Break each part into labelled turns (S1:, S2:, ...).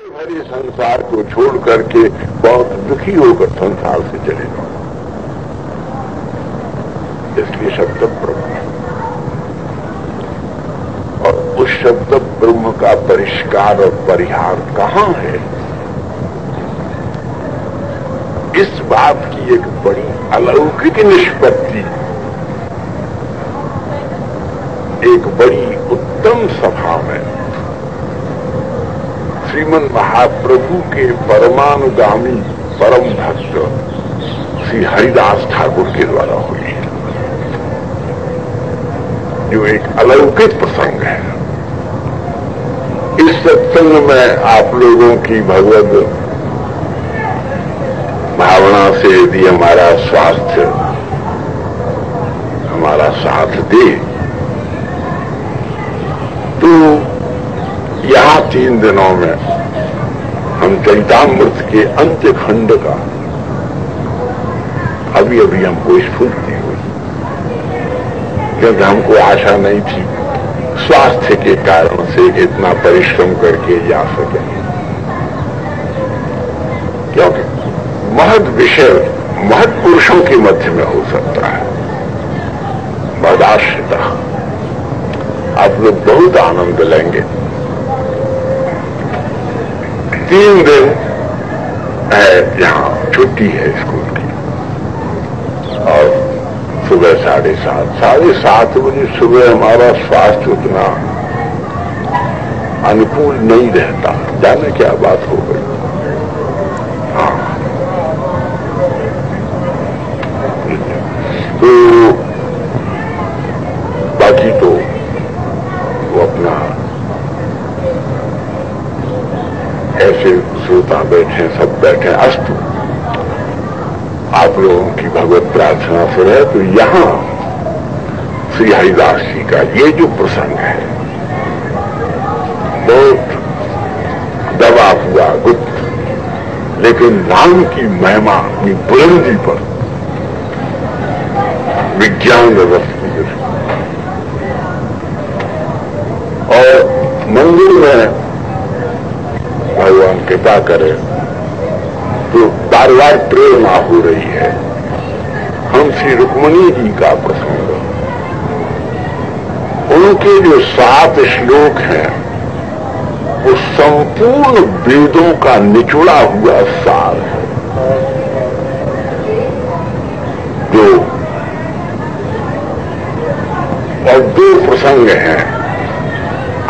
S1: भरे संसार को छोड़ करके बहुत दुखी होकर संसार से चले जाओ। इसलिए शब्द ब्रह्म, और उस शब्द ब्रह्म का परिष्कार और परिहार कहां है, इस बात की एक बड़ी अलौकिक निष्पत्ति, एक बड़ी उत्तम सभा में श्रीमन महाप्रभु के परमानुगामी परम भक्त श्री हरिदास ठाकुर के द्वारा हुई, जो एक अलौकिक प्रसंग है। इस सत्संग में आप लोगों की भगवत भावना से यदि हमारा स्वास्थ्य हमारा साथ दे तो यहां 3 दिनों में हम चरितामृत के अंत्य खंड का अभी हमको स्फूर्ति हुई, क्योंकि हमको आशा नहीं थी स्वास्थ्य के कारण से इतना परिश्रम करके जा सके, क्योंकि महद विषय महद पुरुषों के मध्य में हो सकता है। बर्दाश्त आप लोग बहुत आनंद लेंगे। 3 दिन यहाँ छुट्टी है स्कूल की, और सुबह 7:30 बजे सुबह हमारा स्वास्थ्य उतना अनुकूल नहीं रहता, जाने क्या बात हो गई। हाँ, तो बाकी तो वो अपना ऐसे श्रोता बैठे, सब बैठे, अस्तु आप लोगों की भगवत प्रार्थना से है। तो यहां श्री हरिदास जी का ये जो प्रसंग है बहुत दबा हुआ गुप्त, लेकिन राम की महिमा अपनी बुलंदी पर विज्ञान रस की दृष्टि, और मंदिर में भगवान कृपा करे तो बार-बार प्रेरणा हो रही है। हम श्री रुक्मिणी जी का प्रसंग, उनके जो 7 श्लोक हैं वो संपूर्ण वेदों का निचोड़ा हुआ सार है। जो और 2 प्रसंग हैं,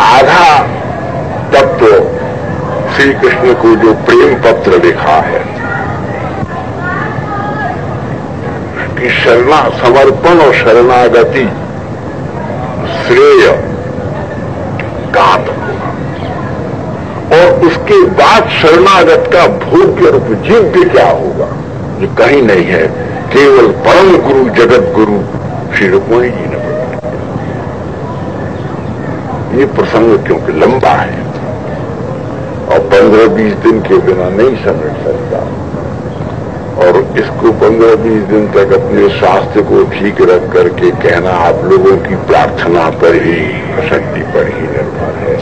S1: आधा तत्व श्री कृष्ण को जो प्रेम पत्र लिखा है कि समर्पण और शरणागति श्रेय कात होगा, और उसके बाद शरणागत का भोग्य रूप जीव्य क्या होगा, जो कहीं नहीं है, केवल परम गुरु जगत गुरु श्री रुक्मिणी जी ने बताया। ये प्रसंग क्योंकि लंबा है और 15-20 दिन के बिना नहीं समझ सकता, और इसको 15-20 दिन तक अपने स्वास्थ्य को ठीक रख करके कहना आप लोगों की प्रार्थना पर ही, शक्ति पर ही निर्भर है।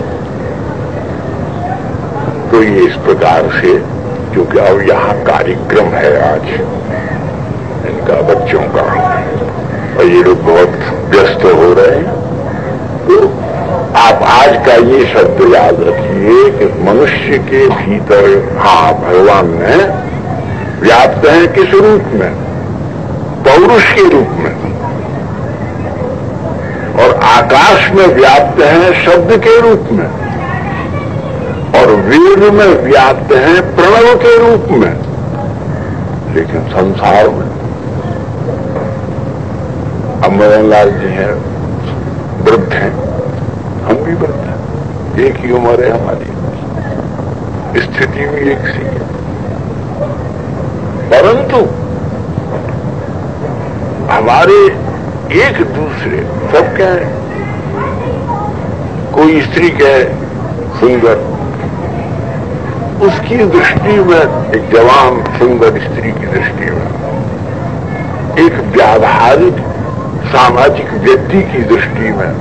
S1: तो ये इस प्रकार से, क्योंकि अब यहाँ कार्यक्रम है आज इनका बच्चों का, और ये लोग बहुत व्यस्त हो रहे हैं, तो आप आज का ये शब्द याद रखिए कि मनुष्य के भीतर भगवान ने व्याप्त है किस रूप में, पौरुष के रूप में, और आकाश में व्याप्त है शब्द के रूप में, और वेद में व्याप्त है प्रणव के रूप में। लेकिन संसार में अमरन लाल जी हैं, वृद्ध हैं, हम भी वृद्ध हैं, एक ही उम्र है हमारी, स्थिति भी एक सी है, परंतु हमारे एक दूसरे सब कहें, कोई स्त्री कहे सुंदर, उसकी दृष्टि में, एक जवान सुंदर स्त्री की दृष्टि में, एक व्यावहारिक सामाजिक व्यक्ति की दृष्टि में,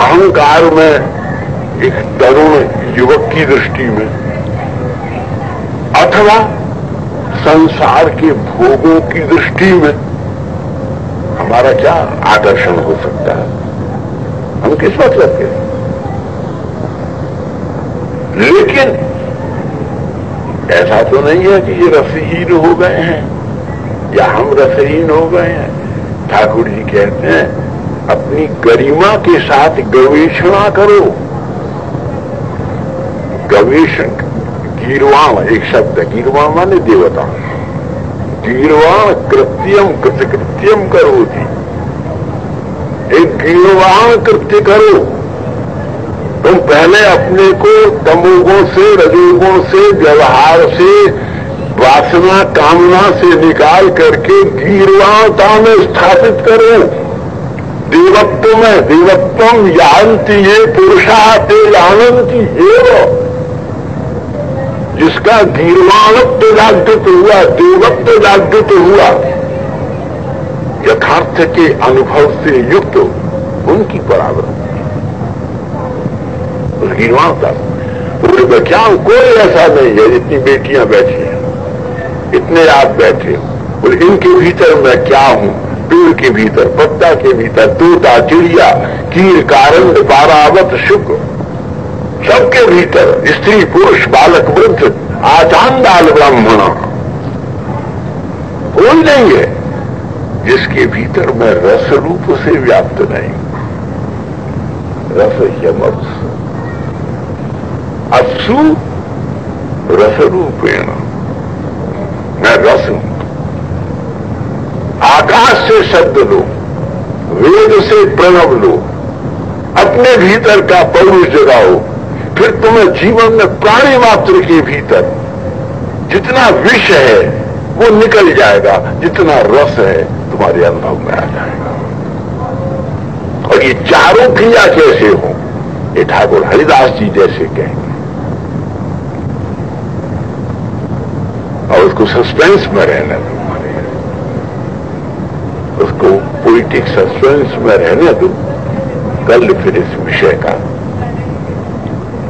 S1: अहंकार में एक तरुण युवक की दृष्टि में, अथवा संसार के भोगों की दृष्टि में हमारा क्या आकर्षण हो सकता है? हम किस मतलब के? लेकिन ऐसा तो नहीं है कि ये रसहीन हो गए हैं या हम रसहीन हो गए हैं। ठाकुर जी कहते हैं अपनी गरिमा के साथ गवेषणा करो। गवेषण, गीर्वाण एक शब्द है, गीर्वाण माने देवता। गीर्वाण कृत्यम कृतकृत्यम करो थी, एक गीर्वाण कृत्य करो। तुम पहले अपने को तमोगुण से, रजोगुण से, व्यवहार से, वासना कामना से निकाल करके गीर्वाणता में स्थापित करो। देवत्व में, देवत्वम यान्ति ये पुरुषा ते जानन्ति एव। जिसका गीर्वाणत्व जागृत हुआ, देवत्व जागृत हुआ, यथार्थ के अनुभव से युक्त उनकी परावृत्ति उस गीर्वाणता। पूरे क्या कोई ऐसा नहीं है, इतनी बेटियां बैठी हैं, इतने आप बैठे हो, और इनके भीतर मैं क्या हूं? पेड़ के भीतर, पत्ता के भीतर, तोता, चिड़िया, कीर, कारंड, बारावत, शुक्र, सबके भीतर स्त्री, पुरुष, बालक, वृद्ध, आचांडाल, ब्राह्मण, कोई नहीं है जिसके भीतर मैं रस रूप से व्याप्त नहीं। रस यमत्स अप्सु रस रूपेण, मैं रस हूं। आकाश से शब्द लो, वेद से प्रणव लो, अपने भीतर का पौरुष जगाओ, फिर तुम्हें जीवन में प्राणी मात्र के भीतर जितना विष है वो निकल जाएगा, जितना रस है तुम्हारे अनुभव में आ जाएगा। और ये चारों क्रिया कैसे हो, ये ठाकुर हरिदास जी जैसे कहेंगे। और उसको सस्पेंस में रहने दो, उसको पोइटिक सस्पेंस में रहने दो। कल फिर इस विषय का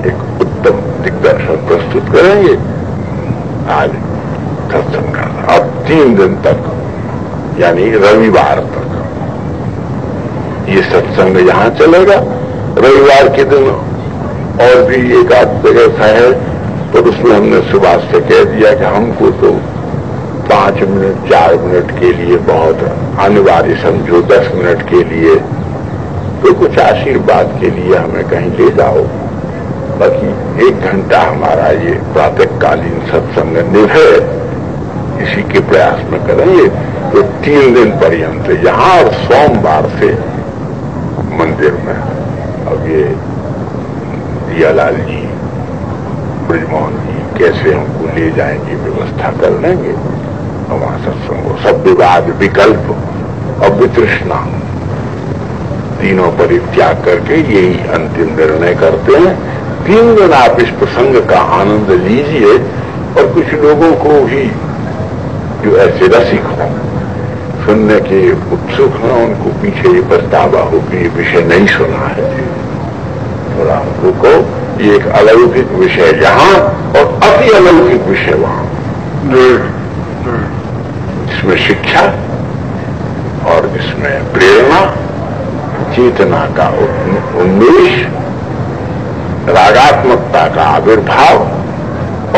S1: एक उत्तम दिग्दर्शन प्रस्तुत करेंगे। आज सत्संग का अब 3 दिन तक, यानी रविवार तक ये सत्संग यहां चलेगा। रविवार के दिन और भी एक आध जगह है, तो उसमें हमने सुबह से कह दिया कि हमको तो 5 मिनट 4 मिनट के लिए बहुत अनिवार्य समझो, 10 मिनट के लिए तो कुछ आशीर्वाद के लिए हमें कहीं ले जाओ, बाकी 1 घंटा हमारा ये प्रातःकालीन सत्संग निभे, इसी के प्रयास में करेंगे। तो 3 दिन पर्यंत यहां और सोमवार से मंदिर में। अब ये दियालाल जी, ब्रिजमोहन जी कैसे हमको ले जाएंगे, व्यवस्था कर लेंगे। और वहां सत्संग, सब विवाद, विकल्प और वितृष्णा तीनों परित्याग करके यही अंतिम निर्णय करते हैं। 3 दिन आप इस प्रसंग का आनंद लीजिए, और कुछ लोगों को भी जो ऐसे रसिक हों, सुनने के उत्सुक हों, उनको पीछे ये पछतावा हो कि ये विषय नहीं सुना है। थोड़ा रुको, ये एक अलौकिक विषय यहाँ और अति अलौकिक विषय वहां, इसमें शिक्षा और इसमें प्रेरणा, चेतना का उन्मेष, रागात्मकता का आविर्भाव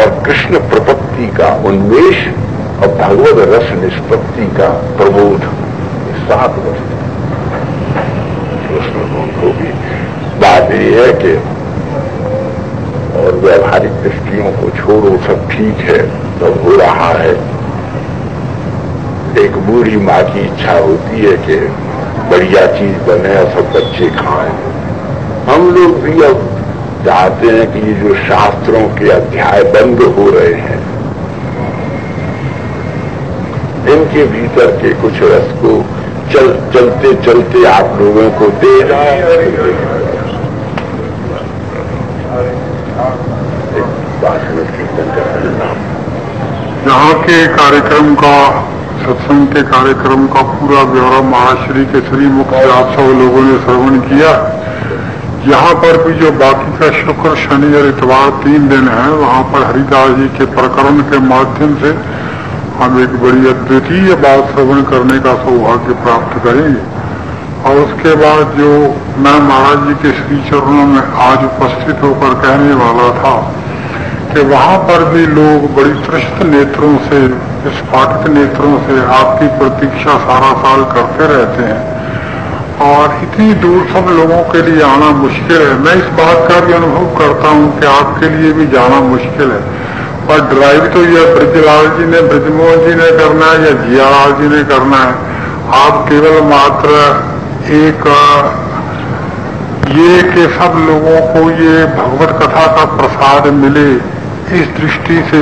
S1: और कृष्ण प्रपत्ति का उन्मेष और भगवद रस निष्पत्ति का प्रबोध, 7 वस्तु उसमें उनको भी। बात यह है कि और व्यवहारिक दृष्टियों को छोड़ो, सब ठीक है, सब हो रहा है। एक बूढ़ी माँ की इच्छा होती है कि बढ़िया चीज बने और सब बच्चे खाएं। हम लोग भी अब चाहते हैं कि ये जो शास्त्रों के अध्याय बंद हो रहे हैं, इनके भीतर के कुछ रस को चलते चलते आप लोगों को दे
S2: यहाँ के कार्यक्रम का, सत्संग के कार्यक्रम का पूरा ब्यौरा महाश्री के श्री मुख से आप सब लोगों ने श्रवण किया। यहाँ पर भी जो बाकी का शुक्र, शनि और इतवार 3 दिन है, वहाँ पर हरिदास जी के प्रकरण के माध्यम से हम एक बड़ी अद्वितीय बात श्रवण करने का सौभाग्य प्राप्त करेंगे। और उसके बाद जो मैं महाराज जी के श्री चरणों में आज उपस्थित होकर कहने वाला था कि वहाँ पर भी लोग बड़ी तृष्ट नेत्रों से, स्फाटित नेत्रों से आपकी प्रतीक्षा सारा साल करते रहते हैं और इतनी दूर सब लोगों के लिए आना मुश्किल है। मैं इस बात का भी अनुभव करता हूँ कि आपके लिए भी जाना मुश्किल है, पर ड्राइव तो यह ब्रजलाल जी ने, ब्रजमोहन जी ने करना है या जियालाल जी ने करना है। आप केवल मात्र एक ये कि सब लोगों को ये भगवत कथा का प्रसाद मिले, इस दृष्टि से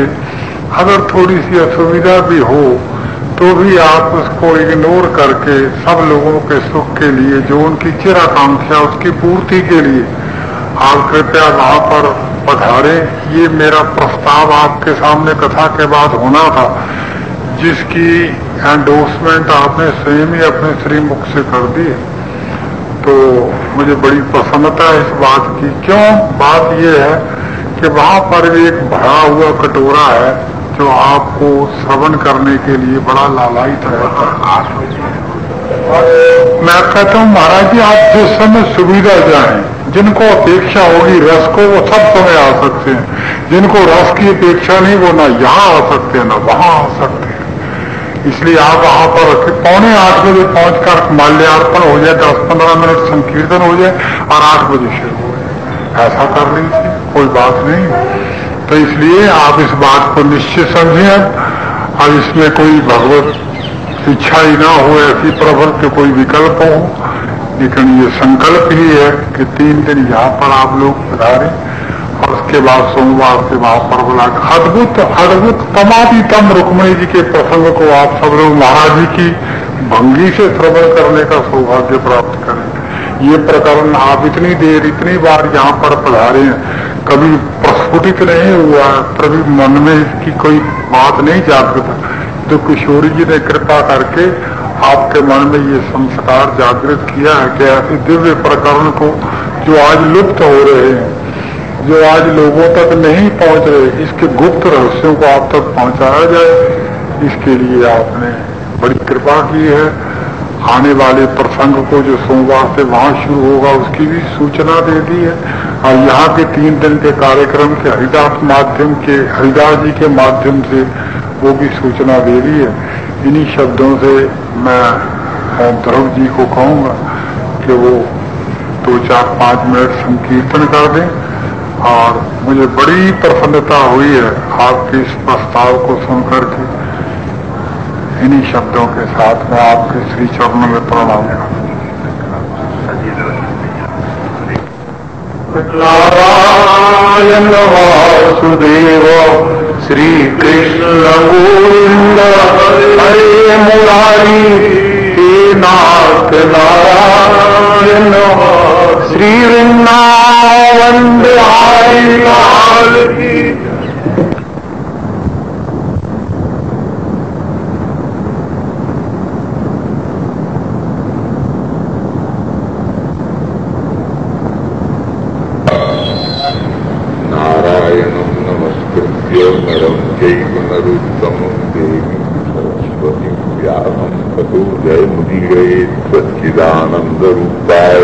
S2: अगर थोड़ी सी असुविधा भी हो तो भी आप उसको इग्नोर करके सब लोगों के सुख के लिए, जो उनकी चिराकांक्षा उसकी पूर्ति के लिए आप कृपया वहां पर पधारें। ये मेरा प्रस्ताव आपके सामने कथा के बाद होना था, जिसकी एंडोर्समेंट आपने स्वयं ही अपने श्रीमुख से कर दी है। तो मुझे बड़ी प्रसन्नता है इस बात की। क्यों? बात यह है कि वहां पर एक भरा हुआ कटोरा है जो आपको श्रवण करने के लिए बड़ा लालायित रहता है। मैं कहता हूँ महाराज जी, आप जिस समय सुविधा जाएं, जिनको अपेक्षा होगी रस को, वो सब समय आ सकते हैं। जिनको रस की अपेक्षा नहीं, वो ना यहाँ आ सकते हैं ना वहां आ सकते हैं। इसलिए आप वहां पर 7:45 बजे पहुंचकर माल्यार्पण हो जाए, 10-15 मिनट संकीर्तन हो जाए और 8 बजे शुरू हो जाए, ऐसा कर लीजिए, कोई बात नहीं। तो इसलिए आप इस बात को निश्चित समझें। और इसमें कोई भगवत इच्छा ही ना हो ऐसी प्रबल के कोई विकल्प हो, लेकिन ये संकल्प ही है कि 3 दिन यहाँ पर आप लोग पधारें और उसके बाद सोमवार से वहां पर बुला अद्भुत अद्भुत तमाम रुक्मणी जी के प्रसंग को आप सब लोग महाराज जी की भंगी से श्रवण करने का सौभाग्य प्राप्त करें। ये प्रकरण आप इतनी देर, इतनी बार यहाँ पर पधारे हैं, कभी प्रस्फुटित नहीं हुआ, कभी मन में इसकी कोई बात नहीं जागृत। तो किशोरी जी ने कृपा करके आपके मन में ये संस्कार जागृत किया है कि ऐसे दिव्य प्रकरण को जो आज लुप्त हो रहे हैं, जो आज लोगों तक नहीं पहुंच रहे, इसके गुप्त रहस्यों को आप तक पहुंचाया जाए, इसके लिए आपने बड़ी कृपा की है। आने वाले प्रसंग को जो सोमवार से वहां शुरू होगा उसकी भी सूचना दे दी है और यहाँ के 3 दिन के कार्यक्रम के हरिदास जी के माध्यम से वो भी सूचना दे दी है। इन्हीं शब्दों से मैं ध्रुव जी को कहूँगा कि वो 2-4-5 मिनट संकीर्तन कर दें। और मुझे बड़ी प्रसन्नता हुई है आपके इस प्रस्ताव को सुनकर के। इन्हीं शब्दों के साथ मैं आपके श्री चरणों में प्रणाम नारायण वासुदेव श्री कृष्ण गोविंद हरे मुरारी हे नाथ नारायण श्री वृंदावन बिहारी लाल की।
S1: नरं चैव नरोत्तमं देवीं सरस्वतीं व्यासं ततो जयमुदीरयेत् सच्चिदानन्दरूपाय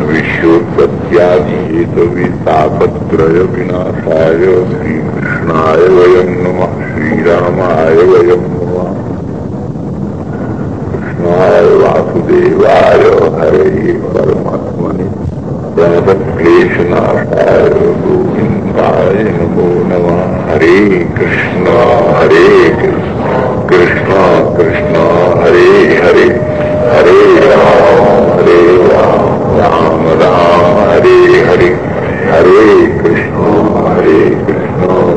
S1: विश्वोत्पत्त्यादिहेतवे तापत्रयविनाशाय श्रीकृष्णाय वयं नमः। श्रीरामाय वयं नमः। कृष्णाय वासुदेवाय हरे परमात्मने प्रणतक्लेशनाशाय गोविन्दाय नमो नमः। हरे कृष्ण कृष्ण कृष्ण हरे हरे, हरे राम राम राम हरे हरे, हरे कृष्ण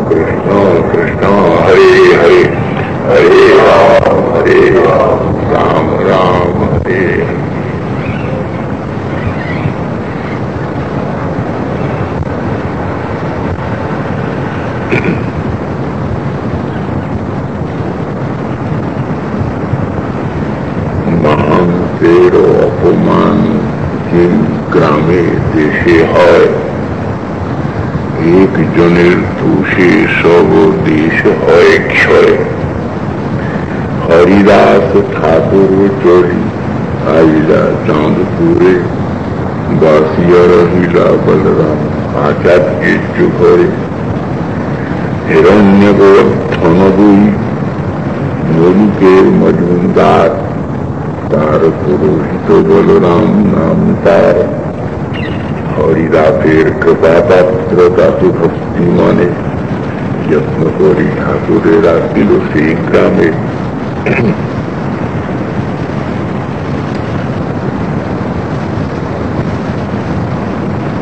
S1: कृष्ण कृष्ण हरे हरे, हरे राम राम राम हरे हरे। महान तेरो अपमान किम ग्रामे और एक जनिर दूषे सब देश है क्षय। हरिदास ठाकुर चोरी आइला चांदपुरे, बासिया रहीला बलराम आचार्य चुघरे। हिरण्य गोवर्धन दुई मरु के मजूमदार, तार पुरोहित बलराम नाम तार। हरिदासेर कृपा पात्र तातु भक्ति माने, यत्न करी ठाकुरेरा दिल से ग्रामे।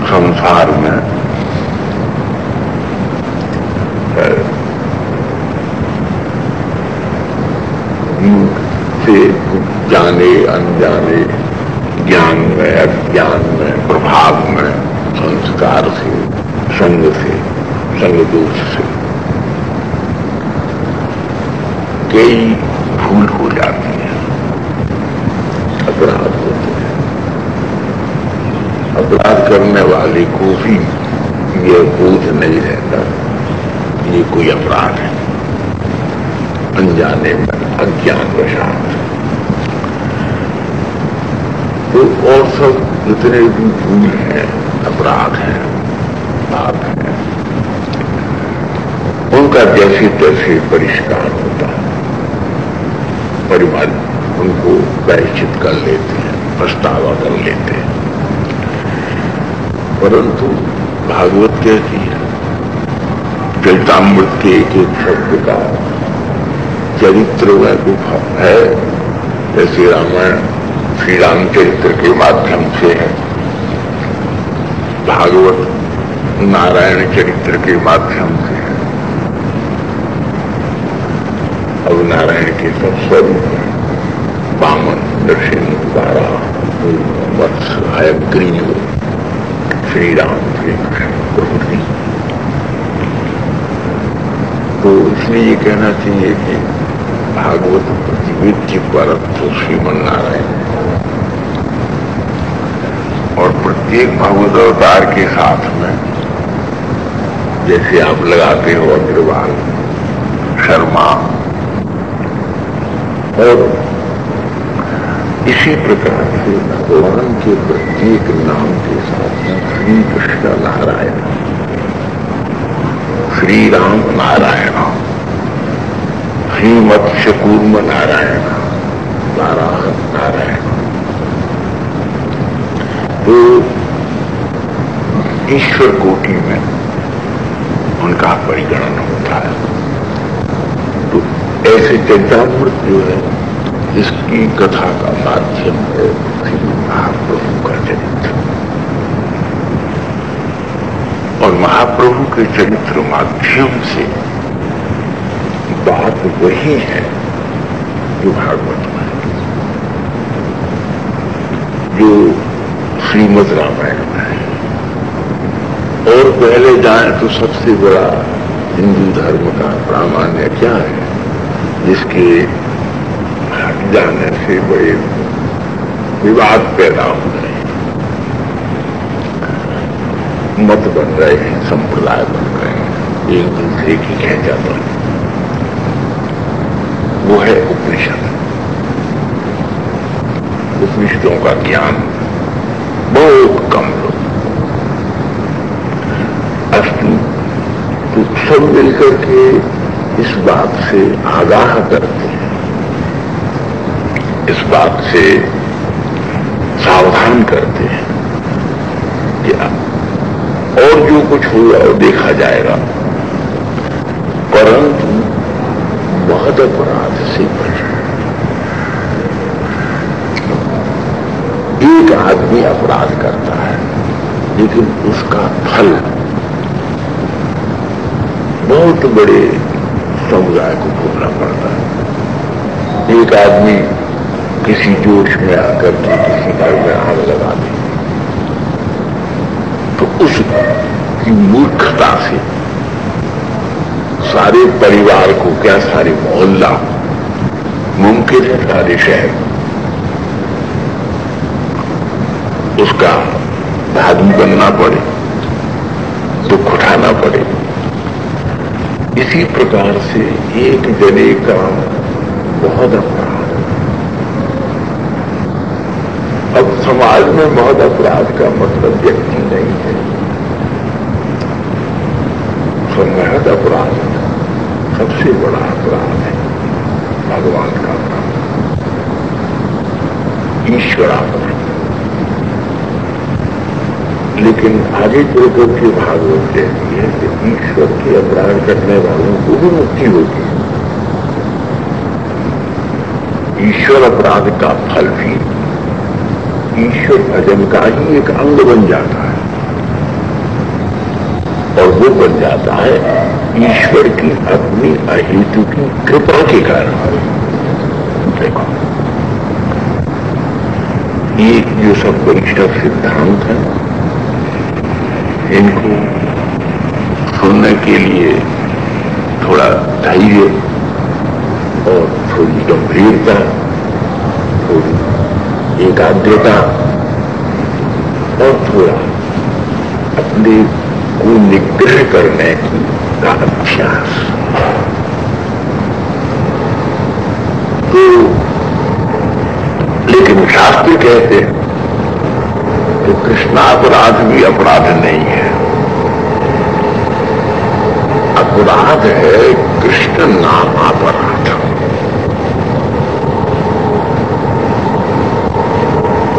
S1: संसार में से जाने अनजाने, ज्ञान में अज्ञान में, प्रभाव में, संस्कार से, संग दोष से कई भूल हो जाती है, अपराध होते हैं। अपराध करने वाले को भी यह बोझ नहीं रहता ये कोई अपराध है, अनजाने में अज्ञान वशात। तो और सब जितने भी भूल हैं, अपराध हैं, पाप हैं, उनका जैसे तैसे परिष्कार होता है, परिवार उनको प्रायश्चित कर लेते हैं, पछतावा कर लेते हैं। परंतु भागवत कहती है, चरितामृत के एक एक शब्द का चरित्र में गुफा है। जैसे रामायण श्री रामचरित्र के माध्यम से है, भागवत नारायण चरित्र के माध्यम से है। अब नारायण के सब स्वरूप हैं, वामन, नृसिंह, वारा, वत्स, हयग्रीव, श्री राम, श्री कृष्ण, प्रभु। तो इसलिए ये कहना चाहिए कि भागवत प्रतिविद्य परत्व श्रीमन नारायण, और प्रत्येक भागवत अवतार के साथ में जैसे आप लगाते हो अग्रवाल, शर्मा, और इसी प्रकार से भगवान के प्रत्येक नाम के साथ में श्री कृष्ण नारायण, श्री राम नारायण, श्री मत्स्य कूर्म नारायण, वाराह नारायण। तो ईश्वर कोटि में उनका परिगणन होता है। तो ऐसे चरितामृत जो है, इसकी कथा का माध्यम है श्री महाप्रभु का चरित्र, और महाप्रभु के चरित्र माध्यम से बात वही है जो भागवत में, जो श्रीमद् रामायण में है। और पहले जाए तो सबसे बड़ा हिंदू धर्म का प्रामाण्य क्या है, जिसके हट जाने से बड़े विवाद पैदा हो रहे हैं, मत बन रहे हैं, संप्रदाय बन रहे हैं, एक दूसरे की खींचा बन, वो है उपनिषद। उपनिषदों का ज्ञान बहुत कम लोग, अस्तु तो सब मिलकर के इस बात से आगाह करते हैं, इस बात से सावधान करते हैं कि और जो कुछ हुआ वो देखा जाएगा, परंतु बहुत अपराध से बच। एक आदमी अपराध करता है, लेकिन उसका फल बहुत बड़े समुदाय को भोगना पड़ता है। एक आदमी किसी जोश में आकर के किसी घर में आग लगा दे, तो उसकी मूर्खता से सारे परिवार को, क्या सारे मोहल्ला, मुमकिन है सारे शहर उसका भागी बनना पड़े, दुख उठाना पड़े। इसी प्रकार से एक जने का बहुत अपराध। अब समाज में बहुत अपराध का मतलब व्यक्ति नहीं है, महद अपराध सबसे बड़ा अपराध है भगवान का अपराध, ईश्वरापराध। लेकिन आगे चलकर के भागवत कहती है कि ईश्वर के अपराध करने वालों को भी मुक्ति होगी। ईश्वर अपराध का फल भी ईश्वर भजन का ही एक अंग बन जाता है, और वो बन जाता है ईश्वर की अपनी अहेतु की कृपा के कारण। देखो, ये जो सब वैष्णव सिद्धांत है, इनको सुनने के लिए थोड़ा धैर्य और थोड़ी गंभीरता, थोड़ी एकाग्रता और थोड़ा अपने को निग्रह करने का अभ्यास। तो लेकिन शास्त्र कहते हैं कि कृष्णापराध भी अपराध नहीं है, अपराध है कृष्ण नाम अपराध।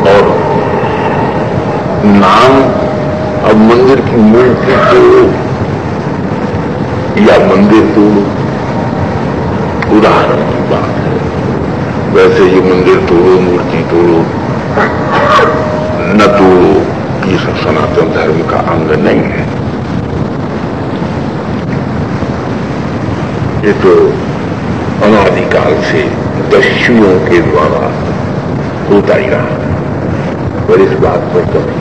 S1: और नाम, अब मंदिर की मूर्ति तोड़ो या मंदिर तोड़ो, उदाहरण की बात है। वैसे ये मंदिर तोड़ो, मूर्ति तोड़ो, न तोड़ो, ये सब सनातन धर्म का अंग नहीं है। ये तो अनादिकाल से दस्युओं के द्वारा होता ही रहा है, और इस बात पर कभी।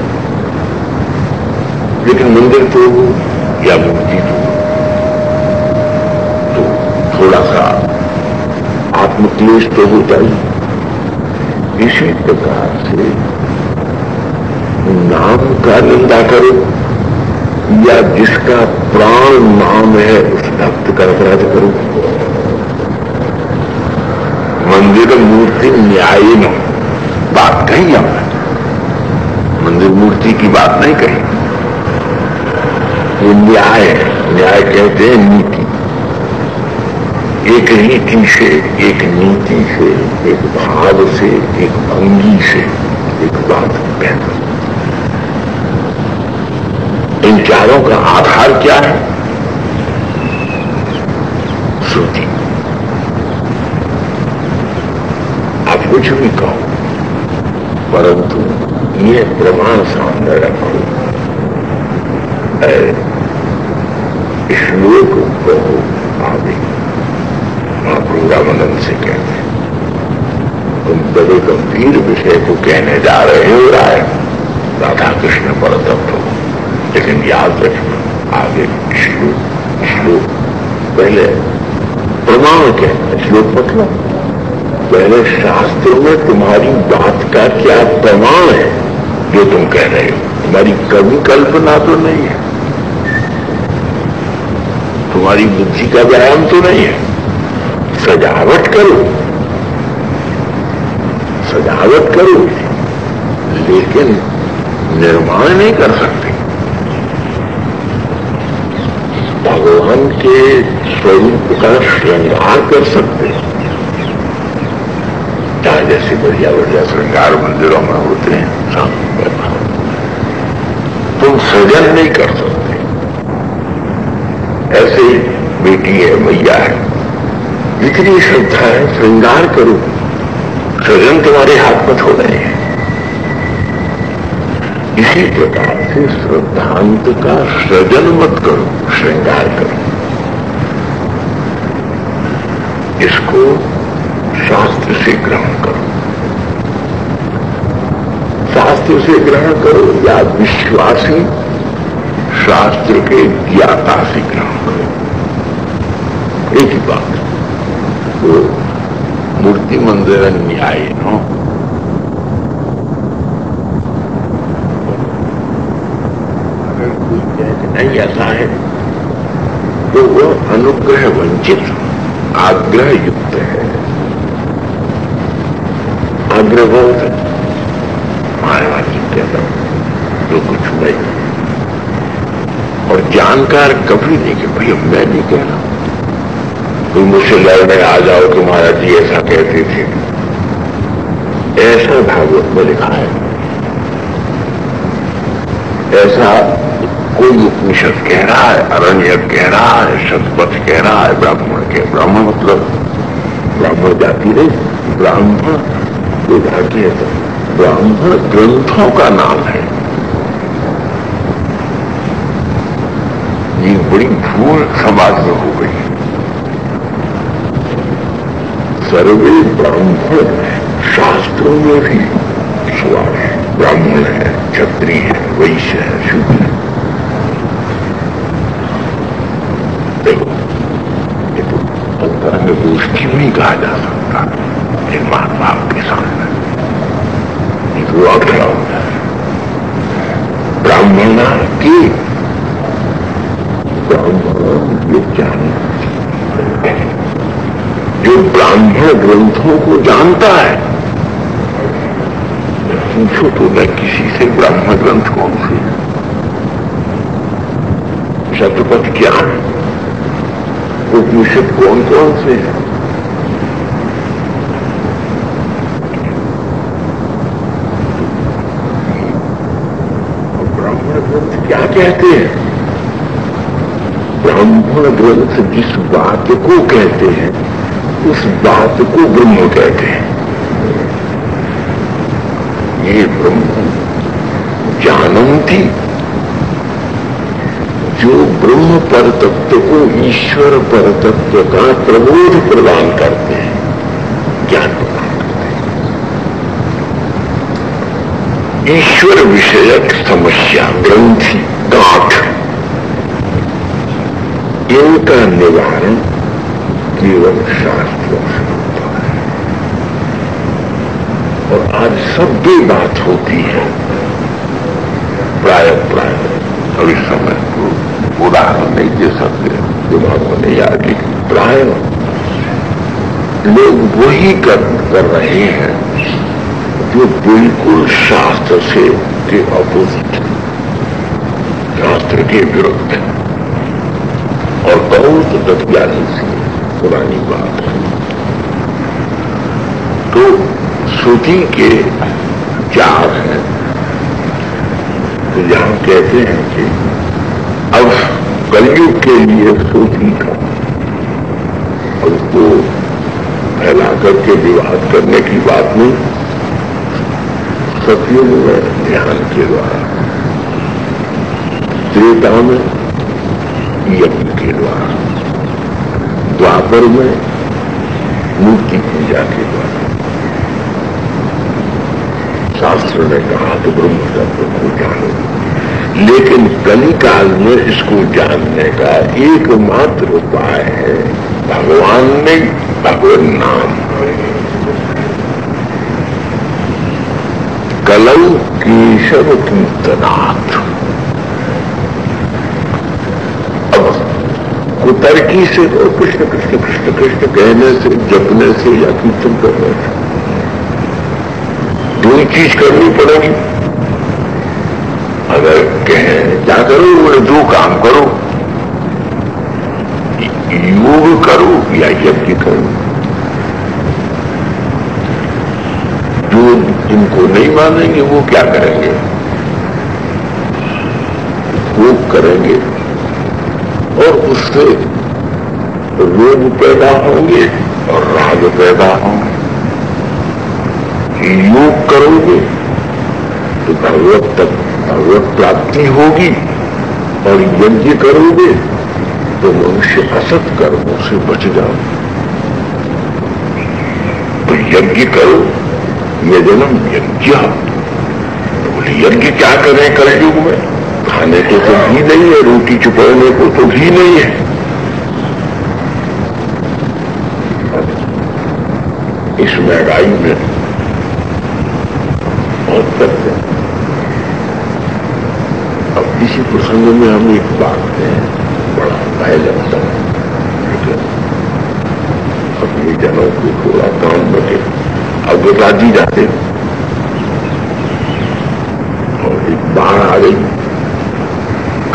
S1: लेकिन मंदिर तोड़ो या मूर्ति तोड़ो तो थोड़ा सा आत्मक्लेश तो होता ही। इसी प्रकार से नाम का निंदा करो या जिसका प्राण नाम है उस भक्त का अपराध करो। मंदिर मूर्ति न्याय न बात कही हमने, मंदिर मूर्ति की बात नहीं कही। ये न्याय है, न्याय कहते हैं नीति। एक रीति से, एक नीति से, एक भाव से, एक भंगी से एक बात कहना। इन चारों का आधार क्या है? श्रुति। आप कुछ भी कहो, परंतु ये प्रमाण सामने रखो। श्लोक कहो आगे, महाप्रभु रामानंद से कहते हैं, तुम बड़े गंभीर विषय को कहने जा रहे हो राय, राधा कृष्ण परतत्व हो, लेकिन याद रखना आगे श्लोक पहले प्रमाण कहते, श्लोक मतलब पहले शास्त्र में तुम्हारी बात का क्या प्रमाण है जो तुम कह रहे हो। तुम्हारी कभी कल्पना तो नहीं है, तुम्हारी बुद्धि का व्यायाम तो नहीं है। सजावट करो, सजावट करो, लेकिन निर्माण नहीं कर सकते। भगवान के स्वरूप का श्रृंगार कर सकते, चाहे जैसे बढ़िया बढ़िया श्रृंगार मंदिरों में होते हैं, तुम सृजन नहीं कर सकते। ऐसे ही बेटी है, मैया है, जितनी श्रद्धा है श्रृंगार करो, सृजन तुम्हारे हाथ में थोड़े हैं। इसी प्रकार से श्रद्धांत का सृजन मत करो, श्रृंगार करो। इसको शास्त्र से ग्रहण करो, शास्त्र से ग्रहण करो या विश्वासी शास्त्र के ज्ञाता से ग्रहण करो, एक ही बात। तो मूर्ति मंदिर न्याय नो कैसा है? तो वह अनुग्रह वंचित आग्रह युक्त है। आग्रह बहुत है, मायावादी कहता जो कुछ नहीं, और जानकार कभी नहीं कि भाई मैं नहीं कह रहा। कोई मुझसे लड़ने आ जाओ कि महाराज जी ऐसा कहते थे, ऐसा भागवत में लिखा है। ऐसा कोई उपनिषद कह रहा है, अरण्यक कह रहा है, शतपथ कह रहा है, ब्राह्मण के, ब्राह्मण मतलब ब्राह्मण जाति नहीं, ब्राह्मण जो जाति है, तो ब्राह्मण ग्रंथों का नाम है। ये बड़ी भूल समाज में हो गई। सर्वे ब्राह्मण, शास्त्रों में भी ब्राह्मण है, क्षत्रिय है, वैश्य है, शूद्र है। देखो ये तो अंतरंग गोष्ठी में ही कहा जा सकता है माँ बाप के सामने। ये तो अक्षर ब्राह्मण की ब्राह्मण ये जानना, जो ब्राह्मण ग्रंथों को जानता है। पूछो तो मैं किसी से ब्राह्मण ग्रंथ कौन से, शतपथ क्या है, उपनिषद कौन कौन से है? ब्राह्मण ग्रंथ क्या कहते हैं? ब्राह्मण ग्रंथ जिस बात को कहते हैं उस बात को ब्रह्म कहते हैं। ये ब्रह्म जानन्ति, जो ब्रह्म पर तत्व को ईश्वर पर तत्व का प्रबोध प्रदान करते हैं, ज्ञान प्रदान करते हैं। ईश्वर विषयक समस्या, ग्रंथि, गांठ, इनका निवारण केवल शास्त्रों से होता है। और आज सब भी बात होती है प्राय अभी समय को उदाहरण नहीं दे सकते, दिमागों ने याद, लेकिन प्राय लोग वही कर रहे हैं जो बिल्कुल शास्त्र से के अपोजिट, शास्त्र के विरुद्ध है। और बहुत तत्ज्ञानी सी पुरानी बात है। तो श्रुति के चार हैं, तो यहां कहते हैं कि अब कलयुग के लिए श्रुति का उसको फैला करके विवाद करने की बात नहीं, सतयुग में ध्यान के द्वारा, त्रेता में यज्ञ के द्वारा, द्वापर में मूर्ति पूजा के द्वारा। शास्त्र ने कहा तो ब्रह्म तत्व को जानो, लेकिन कलिकाल में इसको जानने का एकमात्र उपाय है भगवान ने भगवान नाम। कलौ केशव कीर्तनाथ। कुतर्की से तो कृष्ण कृष्ण कृष्ण कृष्ण कहने से, जपने से या कीर्तन करने से दो ही चीज करनी पड़ेगी। अगर कहें क्या करो, बोले दो काम करो, योग करो या यज्ञ करो। जो जिनको नहीं मानेंगे वो क्या करेंगे, योग करेंगे और उससे रोग पैदा होंगे और राग पैदा होंगे। योग करोगे तो भगवत प्राप्ति होगी, और यज्ञ करोगे तो मनुष्य असत कर्मों से बच जाओ। तो यज्ञ करो, यजनम यज्ञ। तो बोले यज्ञ क्या करें कलयुग में, खाने को तो घी नहीं है, रोटी चुपड़ने को तो घी नहीं है। इस महंगाई में बहुत तथ्य। अब इसी प्रसंग में हम एक बात में बड़ा भय लगता है, लेकिन अपने जनों को थोड़ा काम बटे अब राजी जाते और एक बाढ़ आ गई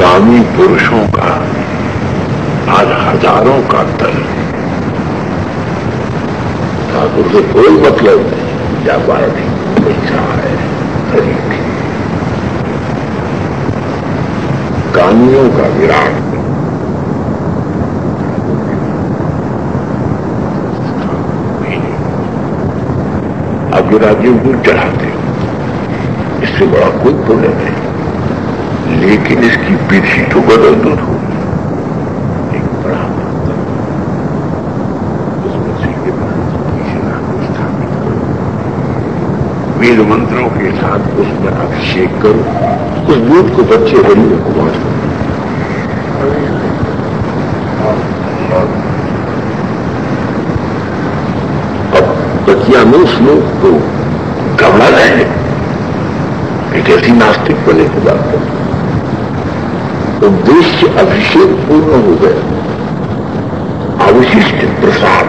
S1: कामी पुरुषों का, आज हजारों का दल। ठाकुर से कोई मतलब नहीं, व्यापार नहीं, पैसा है, खरीद कामियों का विराट। अब राज्यों को चढ़ाते हो, इससे बड़ा कोई पुण्य नहीं, लेकिन इसकी विधि तो बदल दो। एक बड़ा उसमें से के बाद को स्थापित करो, वेद मंत्रों के साथ उसमें अभिषेक करो, उस दूध को बच्चे गरीबों को बांटो। अब बच्चियां में श्लोक तो घबरा जाएंगे, एक ऐसी नास्तिक बने की बात कर, उद्देश्य अभिषेक पूर्ण हो गया, अवशिष्ट प्रसाद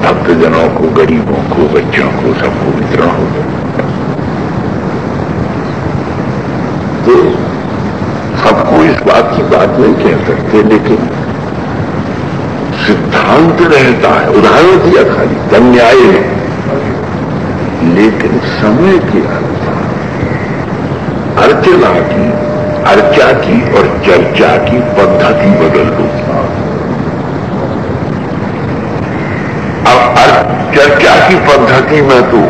S1: भक्तजनों को, गरीबों को, बच्चों को, सबको वितरण हो गया। तो सबको इस बात की बात नहीं कह सकते, लेकिन सिद्धांत रहता है। उदाहरण दिया खाली अन्याय है, लेकिन समय के अनुसार अर्चना की, अर्चा की और चर्चा की पद्धति बदल दो। अब चर्चा की पद्धति में तो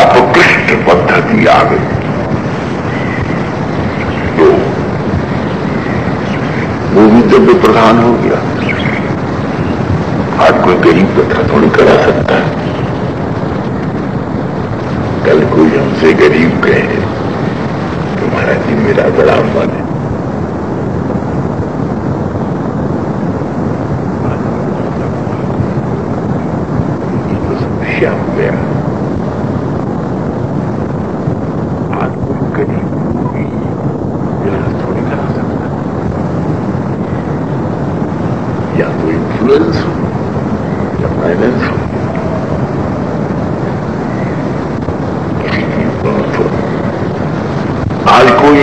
S1: अपकृष्ट पद्धति आ गई, तो वो भी द्रव्य प्रधान हो गया। आज कोई गरीब कथा थोड़ी करा सकता है। कल कोई हमसे गरीब कहे तुम्हारा जी मेरा बड़ा मन है, ये तो समस्या हो गया। आज कोई गरीब थोड़ी करा सकता, या तो इन्फ्लुएंस हो या फाइनेंस हो, आज कोई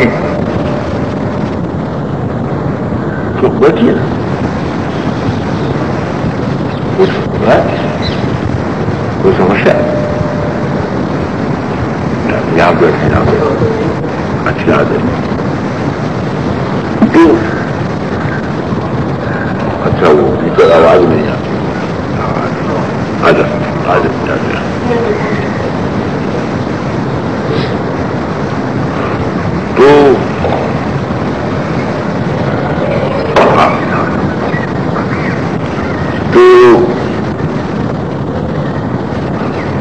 S1: तो बचिए कुछ कोई समस्या यहां बैठे, यहां बैठे अच्छी आदत तो अच्छा, वो भीतर आवाज नहीं आती। आदत तो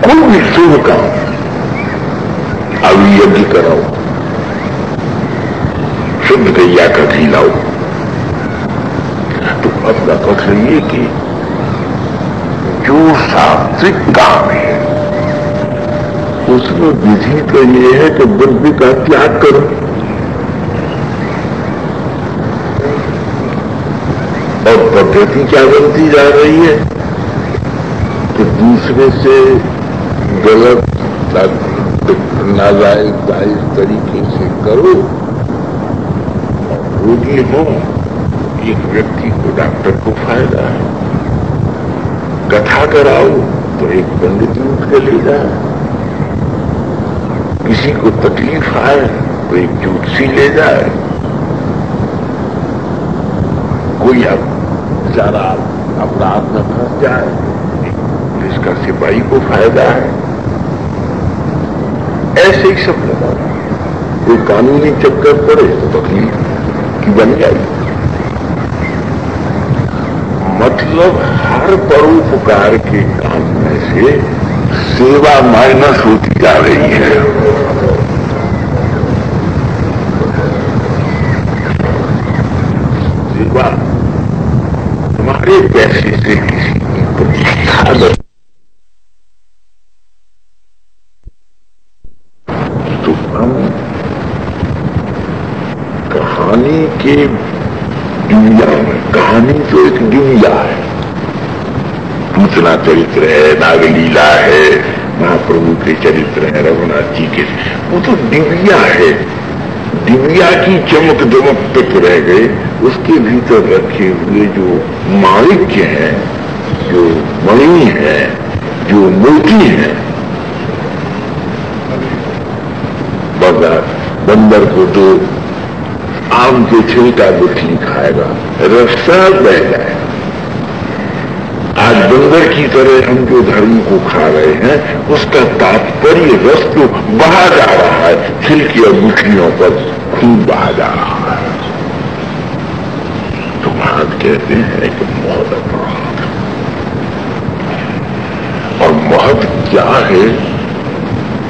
S1: कोई भी शुभ काम, अभी यज्ञ कराओ, शुद्ध गैया का घी लाओ, तो अपना कथन ये कि जो सात्विक काम है उसमें विधि तो ये है कि द्रव्य का त्याग करो। और पद्धति क्या बनती जा रही है कि दूसरे से गलत नाजायज तरीके से करो। रोगी हो, एक व्यक्ति को डॉक्टर को फायदा है, कथा कराओ तो एक पंडित उठ के ले जाए, किसी को तकलीफ आए तो एक ज्योतिषी ले जाए, कोई बेचारा अपराध में फंस जाए, पुलिस का सिपाही को फायदा है। ऐसे ही सब लगा, कोई कानूनी चक्कर पड़े तो तकलीफ की बन जाएगी। मतलब हर परोपकार के काम में से सेवा माइनस होती जा रही है। सेवा तुम्हारे पैसे से किसी की प्रतिष्ठा तो हम ये दुनिया में कहानी तो एक दुनिया है, पूतना चरित्र है, नागलीला है, महाप्रभु के चरित्र है, रघुनाथ जी के, वो तो दिव्या है। दिव्या की चमक दमक तक रह गए, उसके भीतर रखे हुए जो माणिक्य हैं, जो मणि है, जो मोती है, बंदर को तो आम के छिलका गुठली खाएगा, रस्सा बह जाएगा। आज बंदर की तरह हम जो धर्म को खा रहे हैं, उसका तात्पर्य रस तो बहा जा रहा है, छिलके और गुठलियों पर खून बहा जा रहा है। तो महाराज कहते हैं कि बहुत अपराध, और महत्व क्या है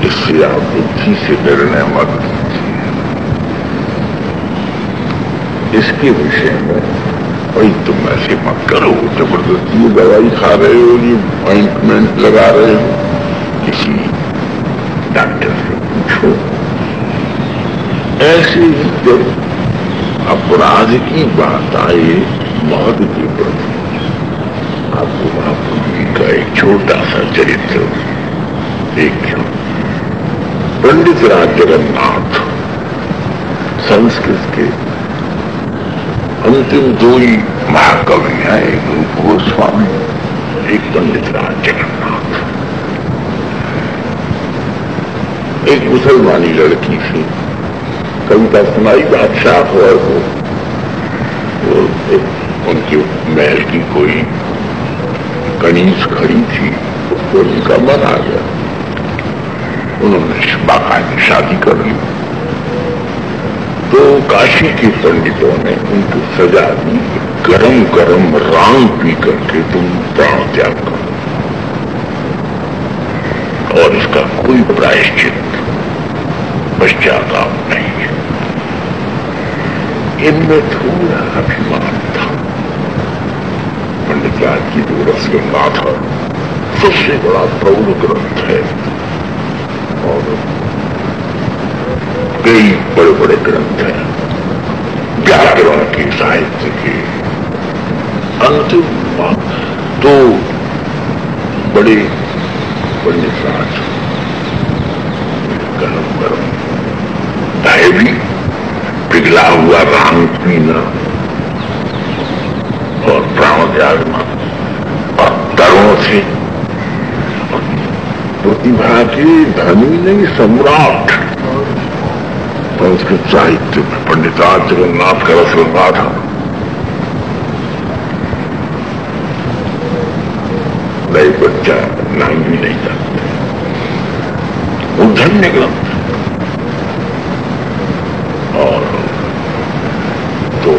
S1: इससे आप बुद्धि से निर्णय मत कीजिए। इसके विषय में भाई तुम ऐसे मत करो, जबरदस्ती दवाई खा रहे हो, ये ऑइंटमेंट लगा रहे हो, किसी डॉक्टर से पूछो। ऐसे ही जब अपराध की बात आए महत्व के प्रति, आपको महाप्रभु का एक छोटा सा चरित्र देखिए। पंडित राज जगन्नाथ संस्कृत के अंतिम दो ही महाकवि हैं, एक रूप गोस्वामी, एक पंडित राज जगन्नाथ। एक मुसलमानी लड़की से कविता सुनाई बादशाह अकबर को, उनके महल की कोई कनीज खड़ी थी, उसको उनका मन आ गया, उन्होंने बाकायदा शादी कर ली। तो काशी के पंडितों ने उनको सजा दी, गरम गरम राम पी करके तुम प्राण त्याग करो, और इसका कोई प्रायश्चित पश्चाताप नहीं है। इनमें थोड़ा अभिमान था। पंडित राज की जो रसगंगा था, सबसे बड़ा प्रौढ़ ग्रंथ है, और कई बड़े बड़े ग्रंथ हैं, व्याकरण के, साहित्य के। अंतिम तो बड़े पंडित राज गरम गरम है भी, पिघला हुआ राम पीना और प्राण त्यागना, और तरों से प्रतिभा के धनी नहीं, सम्राट संस्कृत साहित्य में पंडित राज जगन्नाथ का रसगंगा था। नए बच्चा नाम भी नहीं जानते, वो धन्य ग्रंथ। और तो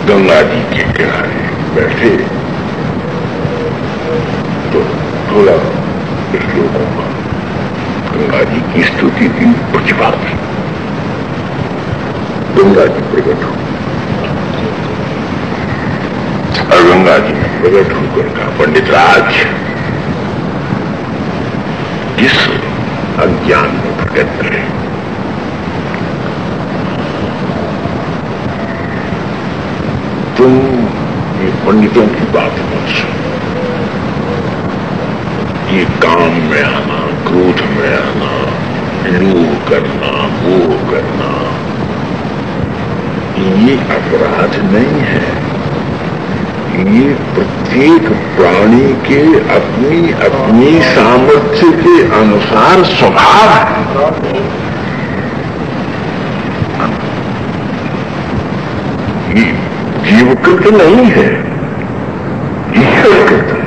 S1: गंगा जी के किनारे बैठे तो थोड़ा श्लोकों का गंगा जी की स्तुति की प्रतिभा थी। गंगा जी प्रकट हो, और गंगा जी ने प्रकट होकर कहा, पंडित राज, जिस अज्ञान में प्रकट रहे, तुम ये पंडितों की बात मत सुनो। ये काम में आना, क्रोध में आना, लोभ करना, मोह करना, ये अपराध नहीं है। ये प्रत्येक प्राणी के अपनी अपनी सामर्थ्य के अनुसार स्वभाव है। ये जीवकृत नहीं है, ईश्वर कृत है,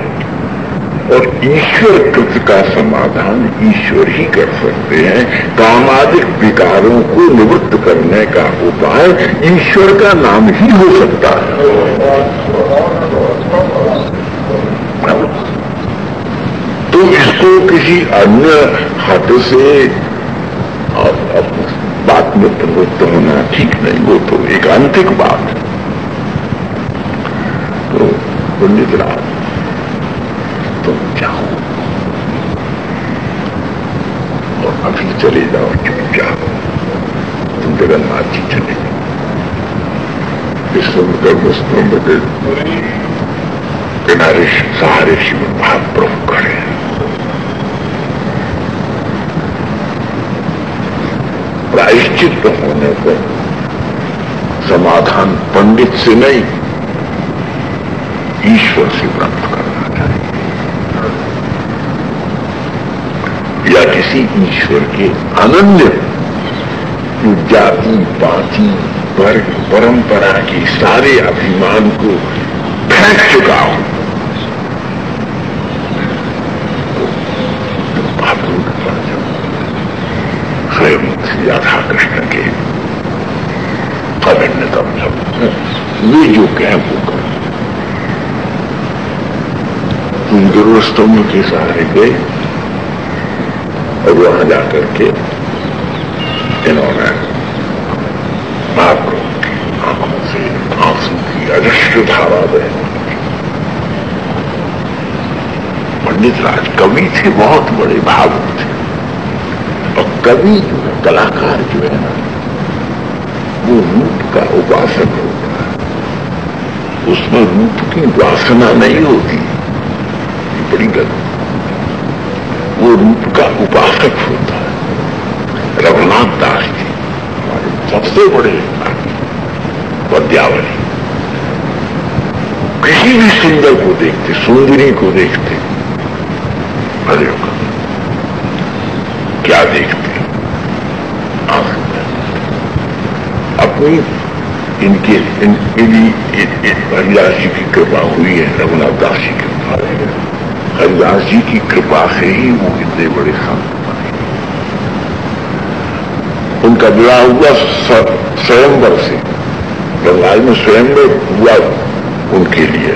S1: और ईश्वर कृत का समाधान ईश्वर ही कर सकते हैं। कामादिक विकारों को निवृत्त करने का उपाय ईश्वर का नाम ही हो सकता है। तो इसको किसी अन्य हद से बात में प्रवृत्त होना ठीक नहीं, वो तो एक आंतरिक बात है। तो पंडित राज, तुम जाओ और अभी चले जाओ चुपचाप, तुम जगन्नाथ जी चले गए। इस धर्मस्तंभ के किनारे सहारे शिव महाप्रभु खड़े हैं। प्रायश्चित होने पर समाधान पंडित से नहीं, ईश्वर से प्राप्त करना चाहिए, या किसी ईश्वर के अनन्य जो जाति पाति वर्ग परंपरा के सारे अभिमान को फेंक चुका हूं, महाप्रभु के पास जाओ। स्वयं राधा कृष्ण के अभिन्नतम सब वे जो कह वो कर। तुम दुर्वस्तंभ के सहारे गए और वहां जाकर के इन्होंने महाप्रभु की आंखों से आंसू की अजस्र धारा बह। पंडित राज कवि थे, बहुत बड़े भावुक थे, और कवि जो है, कलाकार जो है ना, वो रूप का उपासक होता है, उसमें रूप की वासना नहीं होती, ये बड़ी गलत। वो रूप का उपासक होता है। रघुनाथ दास जी हमारे सबसे बड़े पद्यावली, किसी भी सुंदर को देखते, सुंदरी को देखते, अरे क्या देखते, अपनी इनके हरिदास जी की कृपा हुई है, रघुनाथ दास जी की कृपा है। हरिदास जी की कृपा से ही वो इतने बड़े संत बने। उनका विवाह हुआ स्वयंवर से, बंगाल में स्वयंवर हुआ उनके लिए।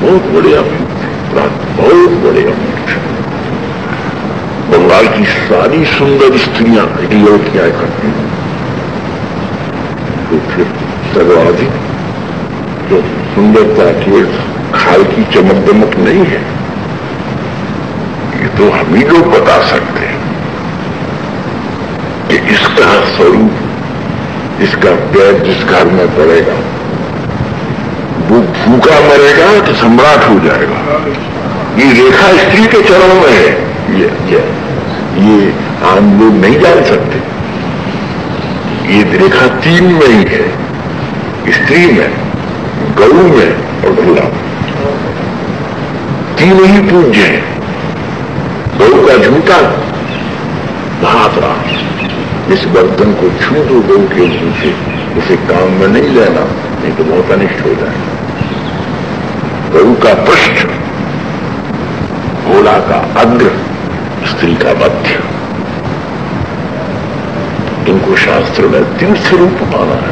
S1: बहुत बड़े अमीर थे, बहुत बड़े अमीर थे। बंगाल की सारी सुंदर स्त्रियां लड़कियां इकट्ठी, तो फिर सर्वाधिक जो सुंदरता केवल खाल की चमक दमक नहीं है, ये तो हम ही लोग बता सकते हैं कि इसका स्वरूप, इसका पैर जिस घर में पड़ेगा वो भूखा मरेगा कि सम्राट हो जाएगा। ये रेखा स्त्री के चरणों में है, ये आम लोग नहीं जान सकते। ये रेखा तीन में ही है, स्त्री में, गऊ में और घोड़ा। तीन ही पूज्य हैं। गऊ का झूठा हाथ रहा, इस बर्तन को छू दो गऊ के मुंह से, उसे काम में नहीं लेना, नहीं तो बहुत अनिष्ट हो जाएगा। गऊ का पृष्ठ, घोड़ा का अग्र, स्त्री का मध्य। इनको शास्त्र में तीर्थ रूप माना है।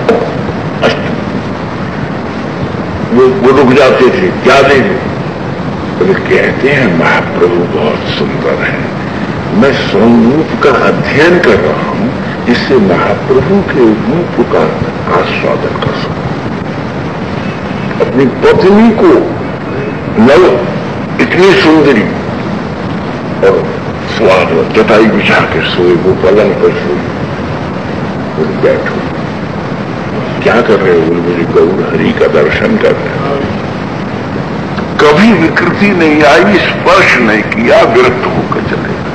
S1: वो रुक जाते थे, क्या देंगे? तो कहते हैं महाप्रभु बहुत सुंदर है, मैं स्वरूप का अध्ययन कर रहा हूं, इससे महाप्रभु के रूप का आस्वादन कर सकूं। अपनी पत्नी को नव इतनी सुंदरी और स्वाद चटाई बिछा के सोए, वो पलंग पर सोई, बैठो क्या कर रहे हो? मुझे गौर हरि का दर्शन कर रहे हो। कभी विकृति नहीं आई, स्पर्श नहीं किया, विरक्त होकर चले गए।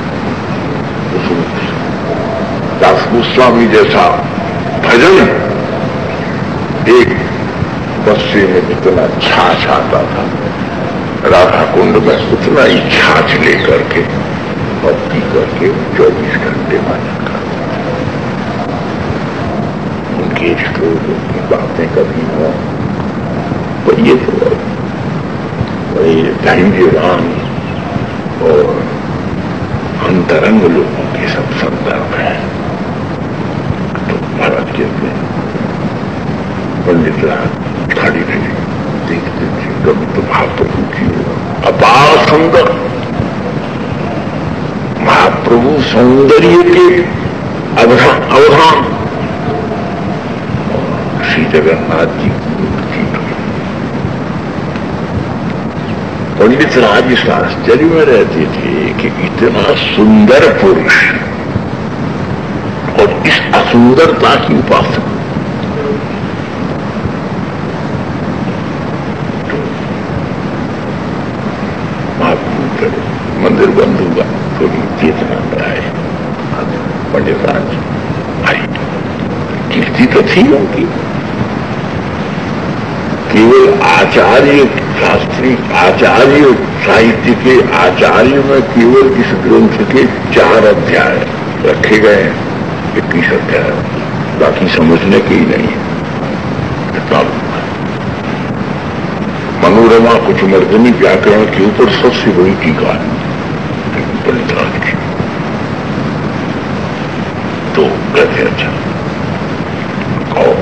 S1: दास गोस्वामी जैसा भजन एक बस्से में जितना छाछ आता था, राधा कुंड में उतना ही छाछ लेकर के और पी करके 24 घंटे भजन करता। उनके श्लोक, उनकी बातें कभी हो, पर ये तो बड़े धैर्यवान और अंतरंग लोगों के सब संदर्भ है। तो भारत के अपने पंडित राज खड़ी रही, देखते थे, कभी तो महाप्रभु की अपार सुंदर, महाप्रभु सौंदर्य के अवधान श्री जगन्नाथ जी की मूर्ति। पंडित राज इस आश्चर्य में रहते थे कि इतना सुंदर पुरुष और इस असुंदरता की उपासना। मंदिर बंद हुआ, थोड़ी चेतना में आए पंडित राज भाई, कीर्ति तो थी उनकी। केवल आचार्य शास्त्री, आचार्य साहित्य के आचार्य में केवल इस ग्रंथ के 4 अध्याय रखे गए हैं, 21 अध्याय, बाकी समझने के ही नहीं है। मनोरमा कुछ मर्दनी व्याकरण के ऊपर सबसे बड़ी टीका है पंडित राज की। तो कहते अच्छा आओ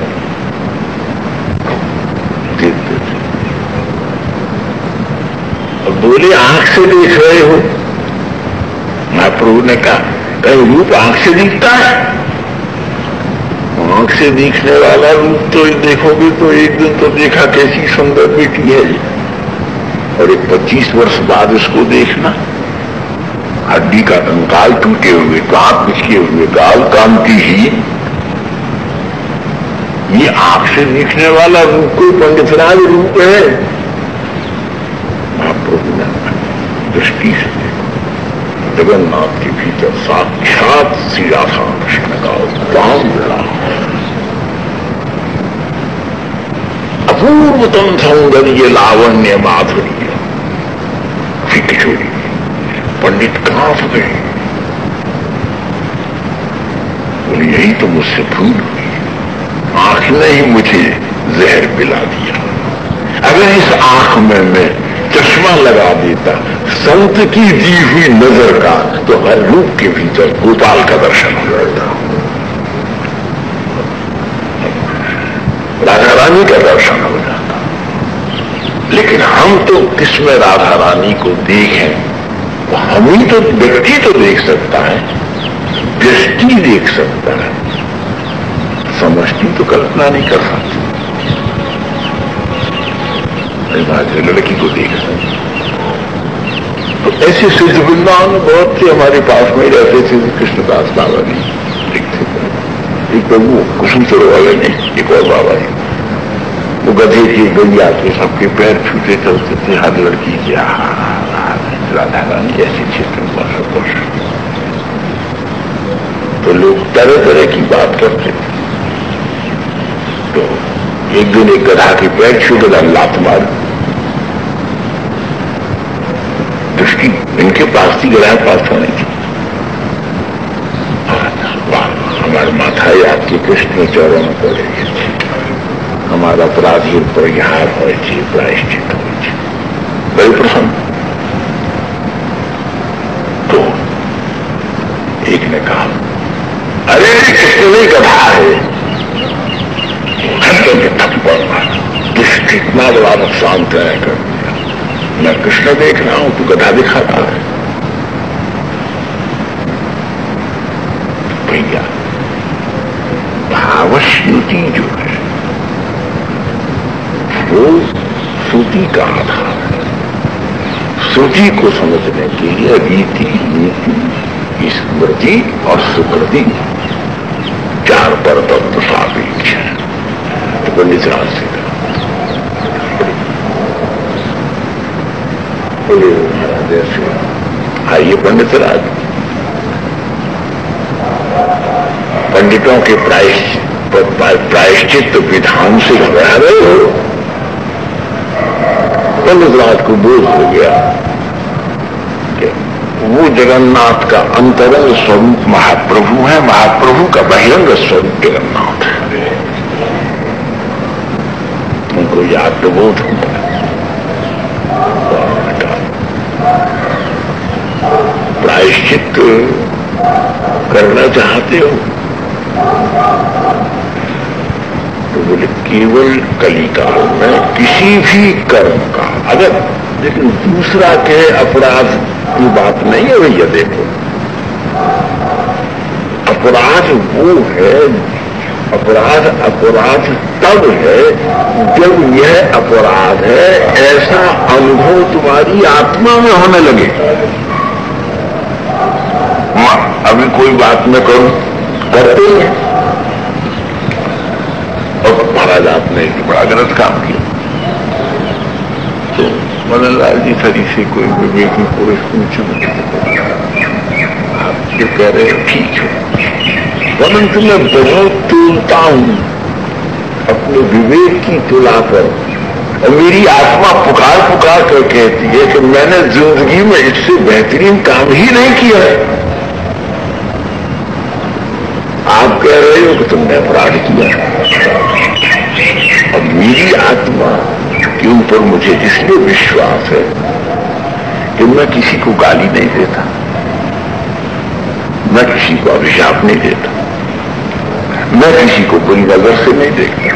S1: देखते थे। अब बोले आंख से देख रहे हो? महाप्रभु ने कहा रूप आंख से दिखता है? आंख से दिखने वाला रूप तो देखोगे तो एक दिन तो देखा कैसी सुंदर बेटी है, और एक 25 वर्ष बाद उसको देखना, हड्डी का कंकाल टूटे हुए, दांत पिचके हुए, गाल कामती ही, ये आंख से दिखने वाला रूप कोई पंडितराज रूप है? महाप्रभु ने दृष्टि से जगन्नाथ के भीतर साक्षात श्री राधा कृष्ण का उत्तम मिला, अपूर्वतम सौंदर्य लावण्य माधुर्य। फिर किशोरी पंडित कांप गए, बोले यही तो मुझसे भूल हुई, आंख ने ही मुझे जहर पिला दिया। अगर इस आंख में मैं चश्मा लगा देता संत की दी हुई नजर का, तो हर रूप के भीतर गोपाल का दर्शन हो जाता, राधा रानी का दर्शन हो जाता। लेकिन हम तो किसमें राधा रानी को देखें? तो हम ही तो, व्यक्ति तो देख सकता है, दृष्टि देख सकता है, समष्टि तो कल्पना नहीं कर सकती। लड़की को देख सकते। तो ऐसे सिद्ध वृंदावन बहुत से हमारे पास में रहते थे, कृष्णदास बाबा जी देखते थे। एक तो वो कुसुम सरोवर वाले ने, एक और बाबा जी, वो गधे के गैया के सबके पैर छूटे चलते थे, हर लड़की के राधा रानी ऐसे क्षेत्र में। तो लोग तरह तरह की बात करते थे। तो एक दिन एक गधा के पैर छू, गधा लात मार, दृष्टि इनके पास थी, गधा पास होने थी। हमारे माथा याद के कृष्ण चरण पड़े, हमारा अपराधी परिहार हो, प्रायश्चित हो, बड़े प्रसन्न। तो एक ने कहा अरे कृष्ण नहीं गधा है, थप्पड़ मारा, दृष्टि इतना बड़ा नुकसान तय कर दिया। मैं कृष्ण देख रहा हूं, तू गधा दिखा रहा है। भैया भावश्रुति जो है वो श्रुति का आधार है। श्रुति को समझने के लिए रीति, नीति, स्मृति और सुकृति 4 पर तत्व सापेक्ष है। तो पंडित राज से महाराज ऐसे आइए पंडित राज, पंडितों के प्रायश्चित विधान से घबरा रहे हो। पंडित राज को बोझ हो गया कि वो जगन्नाथ का अंतरंग स्वरूप महाप्रभु है, महाप्रभु का बहिरंग स्वरूप जगन्नाथ है। उनको याद तो बहुत हुआ। प्रायश्चित करना चाहते हो तो बोले केवल कलिकाल में किसी भी कर्म का, अगर लेकिन दूसरा कहे अपराध की बात नहीं है भैया। देखो अपराध वो है, अपराध तब है जब यह अपराध है ऐसा अनुभव तुम्हारी आत्मा में होने लगे। अभी कोई बात न करूं, करते ही हैं। और महाराज आपने एक बड़ा गलत काम किया। तो मदन लाल जी सरी से कोई विवेकी पुरुष पूछा, आप जो कह रहे हो ठीक है, परंतु मैं बहुत तुलता हूं अपने विवेक की तुला पर, और मेरी आत्मा पुकार पुकार कर कहती है कि मैंने जिंदगी में इससे बेहतरीन काम ही नहीं किया है। आप कह रहे हो कि तुमने अपराध किया, और मेरी आत्मा के ऊपर मुझे इसलिए विश्वास है कि मैं किसी को गाली नहीं देता, मैं किसी को अभिशाप नहीं देता, मैं किसी को बुरी नजर से नहीं देखता,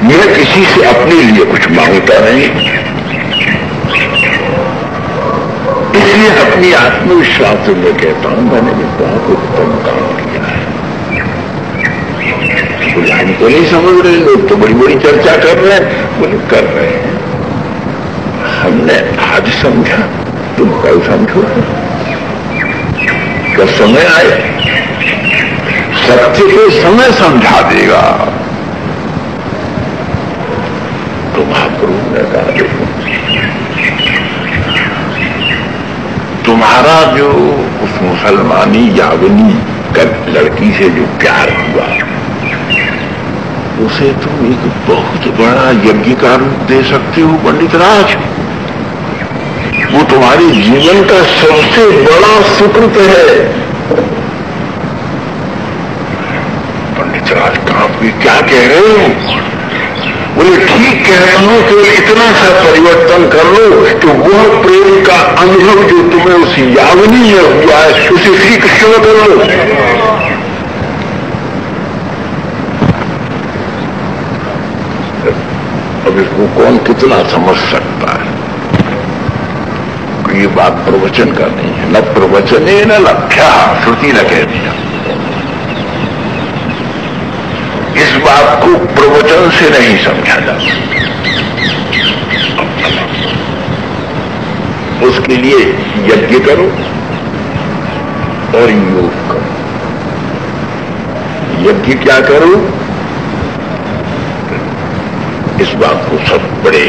S1: मैं किसी से अपने लिए कुछ मांगता नहीं। इसलिए अपनी आत्मविश्वास से मैं कहता हूं मैंने भी बहुत उत्तम काम किया है। बोले हम तो नहीं समझ रहे, लोग तो बड़ी बड़ी चर्चा कर रहे हैं। बोले कर रहे हैं, हमने आज समझा, तुम कल समझो। क्या समय आए सत्य के समय समझा देगा। तो महाप्रभु ने कहा देखो, तुम्हारा जो उस मुसलमानी यावनी लड़की से जो प्यार हुआ, उसे तुम एक बहुत बड़ा यज्ञ का रूप दे सकते हो पंडित राज। वो तुम्हारे जीवन का सबसे बड़ा सुकृत है। पंडित राज कहां भी क्या कह रहे हो? बोले ठीक कह रहा हूं कि इतना सा परिवर्तन कर लो कि वह प्रेम का अनुभव जो तुम्हें उस यावनी में हुआ है उसे श्री कृष्ण में कर लो। अब इसको कौन कितना समझ सकता है? ये बात प्रवचन का नहीं है, न प्रवचन है न लभ्या, श्रुति न कह दिया। इस बात को प्रवचन से नहीं समझा जा सकता। उसके लिए यज्ञ करो और योग करो। यज्ञ क्या करो? इस बात को सब बड़े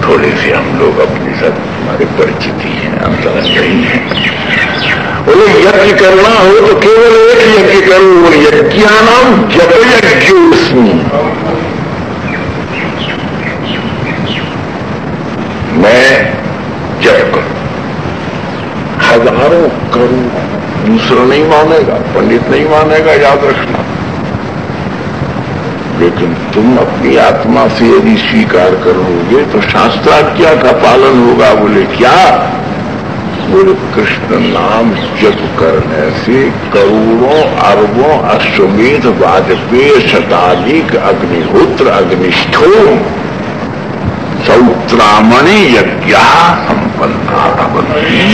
S1: थोड़े से हम लोग अपने साथ हमारे परिचिति हैं, हम समझ नहीं है। बोले यज्ञ करना हो तो केवल एक यज्ञ करो, वो यज्ञानाम जप यज्ञोस्मि। मैं जप करूं, हजारों करूं, दूसरा नहीं मानेगा, पंडित नहीं मानेगा, याद रखना। लेकिन तुम अपनी आत्मा से यदि स्वीकार करोगे तो शास्त्राज्ञा का पालन होगा। बोले क्या? बोले कृष्ण नाम जप करने से करोड़ों अरबों अश्वमेध वाजपेय शताधिक अग्निहोत्र अग्निष्ठोम सौत्रामणि यज्ञ संपन्ना भवन्ति।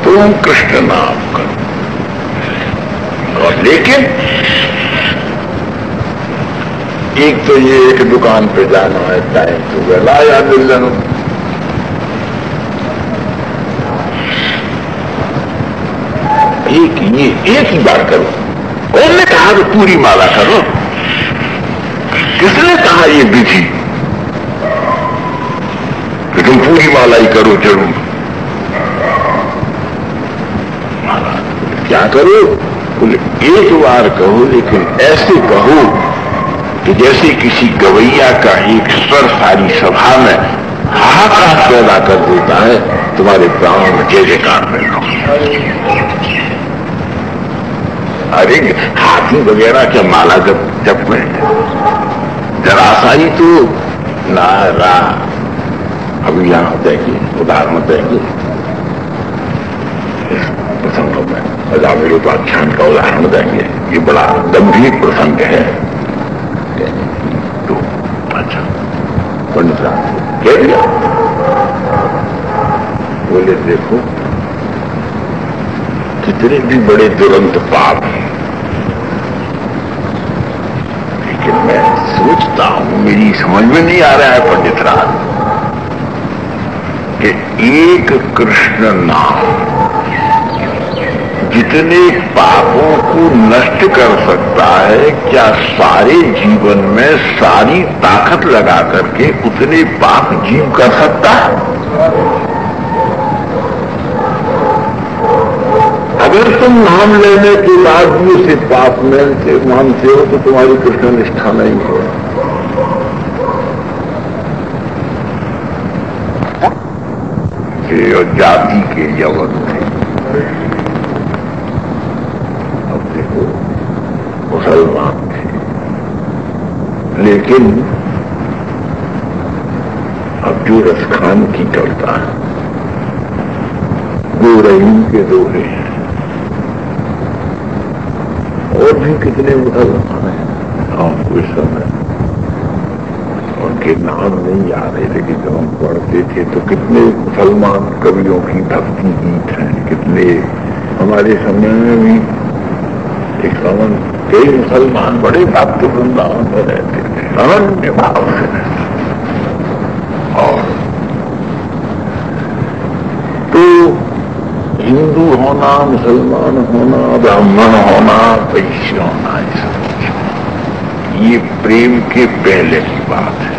S1: तुम कृष्ण नाम करो, और लेकिन एक तो ये एक दुकान पे जाना है, टाइम तो वेला या मिलन, एक ही बार करो। कौन ने कहा कि पूरी माला करो? किसने कहा ये विधि कि तुम पूरी माला ही करो जरूर? क्या करो? बोले एक बार कहो, लेकिन ऐसे कहो कि जैसे किसी गवैया का एक स्वर सारी सभा में हाहाकार पैदा कर देता है, तुम्हारे प्राणों में जय जयकार पैदा हो। अरे हाथी वगैरह क्या माला जप में जरा ही तो नारा। अभी यहां देंगे, उदाहरण देंगे प्रसंगों में, अजामिलोपाख्यान का उदाहरण देंगे। ये बड़ा गंभीर प्रसंग है। तो अच्छा पंडित साहब कह दिया, बोले देखो कितने भी बड़े दुरंत पाप हैं, लेकिन मैं सोचता हूं, मेरी समझ में नहीं आ रहा है पंडित राज, कि एक कृष्ण नाम जितने पापों को नष्ट कर सकता है, क्या सारे जीवन में सारी ताकत लगा करके उतने पाप जीव कर सकता है? अगर तुम नाम लेने के बाद भी उसे पाप मानते हो तो तुम्हारी कृष्ण निष्ठा नहीं है। ये जाति के यवन थे, अब देखो मुसलमान थे, लेकिन अब जो रसखान की करता है वो रहीम के दोहे हैं। और भी कितने मुसलमान हैं आपको इस समय उनके नाम नहीं आ रहे, लेकिन जब हम पढ़ते थे तो कितने मुसलमान कवियों की भक्ति गीत हैं, कितने हमारे समय में भी एक समय कई मुसलमान बड़े भक्त वृंदावन में रहते थे, अनन्य भाव से रहते। और तो हिंदू होना, मुसलमान होना, ब्राह्मण होना, वैश्य होना, ये प्रेम के पहले की बात है।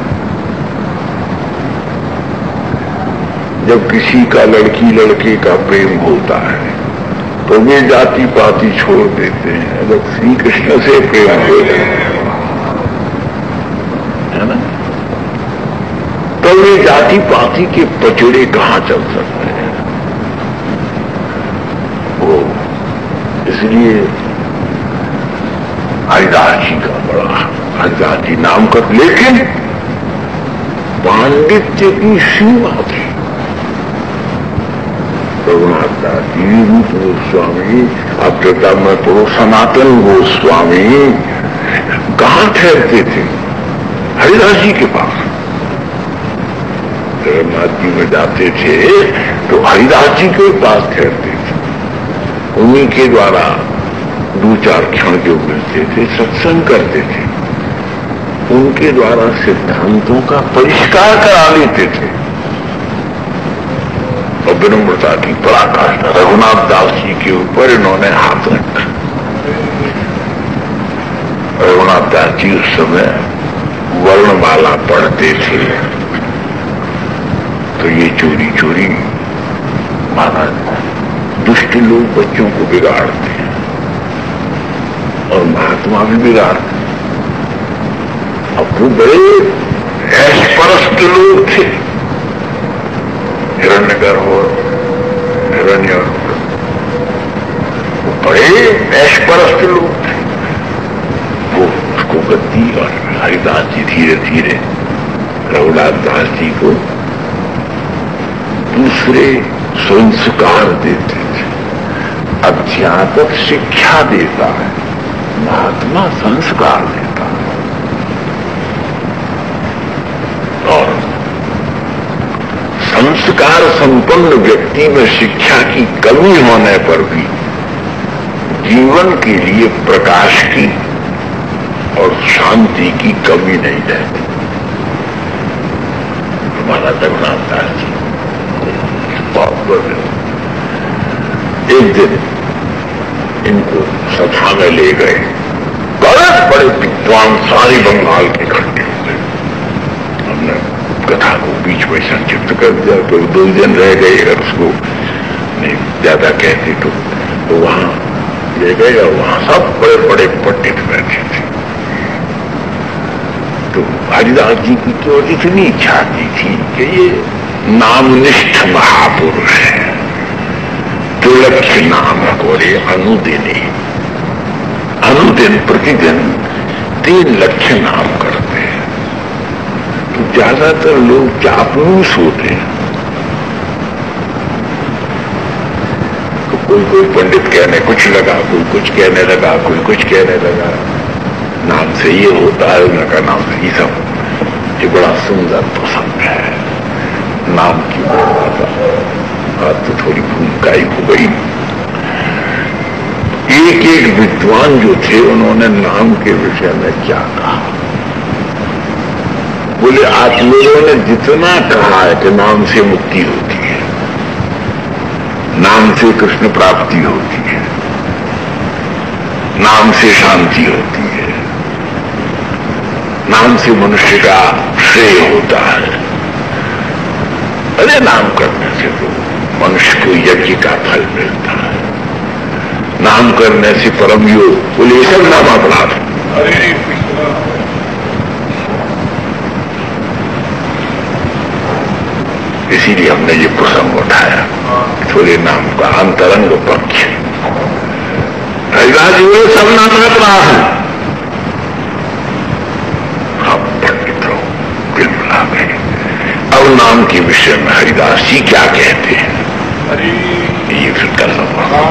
S1: जब किसी का लड़की लड़के का प्रेम होता है तो वे जाति पाति छोड़ देते हैं। जब श्री कृष्ण से प्रेम हो जाए है ना, तो वे जाति पाति के पचड़े कहां चल सकते हैं। वो इसलिए हरिदास जी का बड़ा, हरिदास जी नाम का, लेकिन पांडित्य की सीमा थी। रघुनाथ दास जी, रूप गोस्वामी, अब चर्चा में पढ़ो सनातन गोस्वामी कहां ठहरते थे? हरिदास जी के पास। जगन्नाथ जी में जाते थे तो हरिदास जी के पास ठहरते थे। उन्हीं के द्वारा दो चार क्षण जो मिलते थे सत्संग करते थे, उनके द्वारा सिद्धांतों का परिष्कार करा लेते थे। और विनम्रता की पराकाष्ठा रघुनाथ दास जी के ऊपर इन्होंने हाथ रखा। रघुनाथ दास जी उस समय वर्णमाला पढ़ते थे तो ये चोरी चोरी माना दुष्ट लोग बच्चों को बिगाड़ते हैं और महात्मा भी बिगाड़ते हैं। अब वो बड़े ऐशपरस्त लोग थे, हिरण्यगर्भ और हिरण्य, वो बड़े ऐशपरस्त लोग थे। वो उसको गद्दी और हरिदास जी धीरे धीरे रघुनाथ दास जी को दूसरे संस्कार देते थे। अध्यापक शिक्षा देता है, महात्मा संस्कार देता है। और संस्कार संपन्न व्यक्ति में शिक्षा की कमी होने पर भी जीवन के लिए प्रकाश की और शांति की कमी नहीं रहती। हमारा रघुनाथ दास जी एक दिन इनको सभा में ले गए, बड़े बड़े विद्वान सारे बंगाल के इकट्ठे हो गए। हमने कथा को बीच में संक्षिप्त कर दिया, तो 2 दिन रह गए। अगर उसको नहीं ज्यादा कहते तो वहां ले गए और वहां सब बड़े बड़े पंडित बैठे थे। तो हरिदास जी की तो इतनी इच्छा थी कि ये नामनिष्ठ महापुरुष है, त्रिलक्ष्य नाम कोरे अनुदिनी, अनुदिन प्रतिदिन 3 लक्ष्य नाम करते हैं। तो ज्यादातर लोग चापलूस होते हैं। तो कोई पंडित कहने कुछ लगा, कोई कुछ कहने लगा, कोई कुछ कहने लगा। नाम से ये होता है, उनका नाम से ये सब, ये बड़ा सुंदर पसंद है नाम की बात। आज तो थोड़ी भूमिकाई हो गई। एक एक विद्वान जो थे उन्होंने नाम के विषय में क्या कहा। बोले आप लोगों ने जितना कहा है कि नाम से मुक्ति होती नाम से कृष्ण प्राप्ति होती है, नाम से शांति होती है, नाम से मनुष्य का श्रेय होता है। अरे नाम करने से तो मनुष्य को यज्ञ का फल मिलता है, नाम करने से परम योग, बोले सब नाम अपराध। इसीलिए हमने ये प्रसंग उठाया, थोड़े नाम का अंतरंग पक्ष। हरिदास जी बोले सब नाम अपराध है। हम पंडित हो बिल्कुल गए। अब नाम के विषय में हरिदास जी क्या कहते हैं, ये फिर करना पड़ा।